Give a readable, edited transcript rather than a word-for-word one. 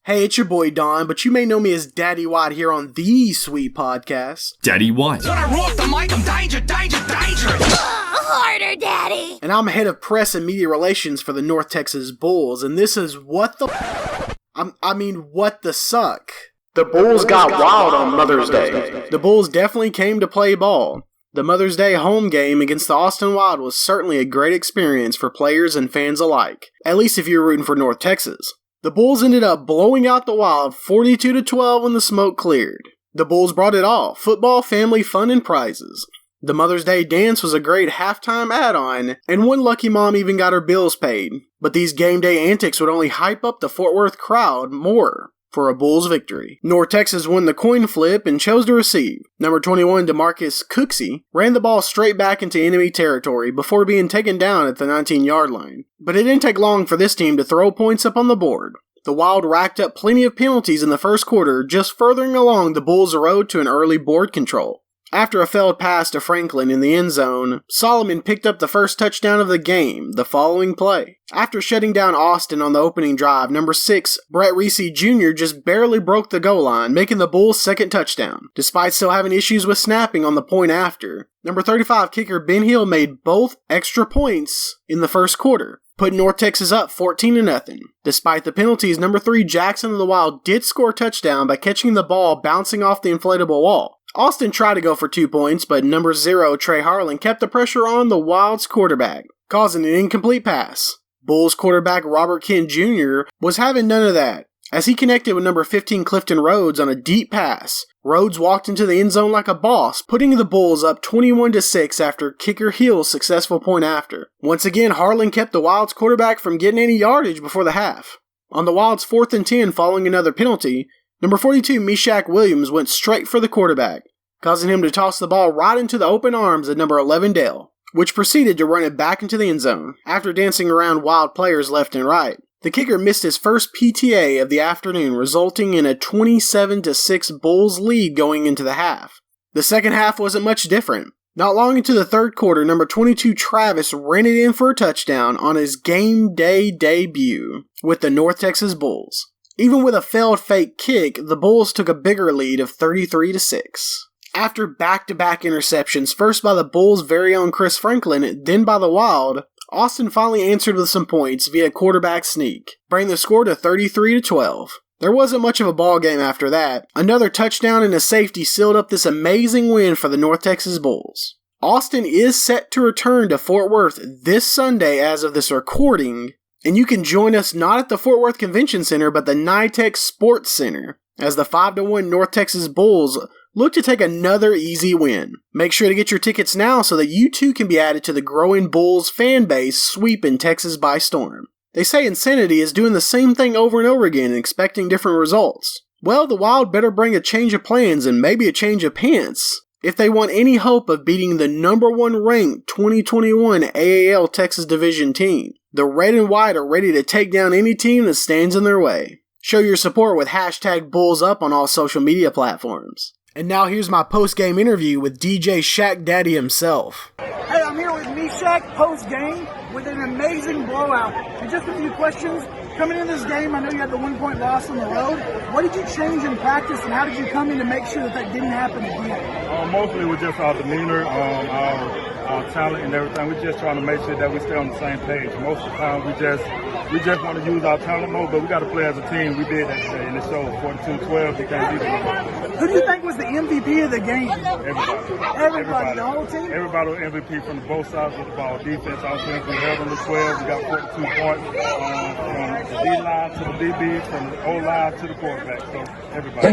Hey, it's your boy Don, but you may know me as Daddy White here on the Sweet Podcast. Daddy White. When I roll off the mic, I'm danger. Harder, Daddy! And I'm head of press and media relations for the North Texas Bulls, and this is what the suck. The Bulls got wild on Mother's Day. The Bulls definitely came to play ball. The Mother's Day home game against the Austin Wild was certainly a great experience for players and fans alike, at least if you were rooting for North Texas. The Bulls ended up blowing out the Wild 42-12 when the smoke cleared. The Bulls brought it all: football, family, fun, and prizes. The Mother's Day dance was a great halftime add-on, and one lucky mom even got her bills paid. But these game day antics would only hype up the Fort Worth crowd more for a Bulls victory. North Texas won the coin flip and chose to receive. Number 21 DeMarcus Cooksey ran the ball straight back into enemy territory before being taken down at the 19-yard line. But it didn't take long for this team to throw points up on the board. The Wild racked up plenty of penalties in the first quarter, just furthering along the Bulls' road to an early board control. After a failed pass to Franklin in the end zone, Solomon picked up the first touchdown of the game the following play. After shutting down Austin on the opening drive, number 6, Brett Reese Jr. just barely broke the goal line, making the Bulls' second touchdown, despite still having issues with snapping on the point after. Number 35 kicker Ben Hill made both extra points in the first quarter, putting North Texas up 14-0. Despite the penalties, number 3 Jackson of the Wild did score a touchdown by catching the ball bouncing off the inflatable wall. Austin tried to go for 2 points, but number 0 Trey Harlan kept the pressure on the Wild's quarterback, causing an incomplete pass. Bulls quarterback Robert Kent Jr. was having none of that. As he connected with number 15 Clifton Rhodes on a deep pass, Rhodes walked into the end zone like a boss, putting the Bulls up 21-6 after kicker Hill's successful point after. Once again, Harlan kept the Wild's quarterback from getting any yardage before the half. On the Wild's 4th and 10 following another penalty, number 42 Meshach Williams went straight for the quarterback, causing him to toss the ball right into the open arms of number 11 Dale, which proceeded to run it back into the end zone after dancing around Wild players left and right. The kicker missed his first PTA of the afternoon, resulting in a 27-6 Bulls lead going into the half. The second half wasn't much different. Not long into the third quarter, number 22 Travis ran it in for a touchdown on his game day debut with the North Texas Bulls. Even with a failed fake kick, the Bulls took a bigger lead of 33-6. After back-to-back interceptions, first by the Bulls' very own Chris Franklin, then by the Wild, Austin finally answered with some points via quarterback sneak, bringing the score to 33-12. There wasn't much of a ball game after that. Another touchdown and a safety sealed up this amazing win for the North Texas Bulls. Austin is set to return to Fort Worth this Sunday as of this recording, and you can join us not at the Fort Worth Convention Center but the NYTEX Sports Center as the 5-1 North Texas Bulls look to take another easy win. Make sure to get your tickets now so that you too can be added to the growing Bulls fan base sweeping Texas by storm. They say insanity is doing the same thing over and over again and expecting different results. Well, the Wild better bring a change of plans and maybe a change of pants if they want any hope of beating the number 1 ranked 2021 AAL Texas Division team. The Red and White are ready to take down any team that stands in their way. Show your support with hashtag BullsUp on all social media platforms. And now here's my post-game interview with DJ Shaq Daddy himself. Hey, I'm here with Meshach post-game with an amazing blowout. And just a few questions. Coming in this game, I know you had the 1-point loss on the road. What did you change in practice, and how did you come in to make sure that didn't happen again? Mostly it was just our demeanor, our talent and everything. We're just trying to make sure that we stay on the same page. Most of the time we just want to use our talent more, but we got to play as a team. We did that today, and it showed 42-12. You can't beat them. Who do you think was the MVP of the game? Everybody. The whole team? Everybody was MVP from both sides of the ball. Defense, offense, we held them to 12. We got 42 points from the D-line to the DB, from the O-line to the quarterback. So everybody.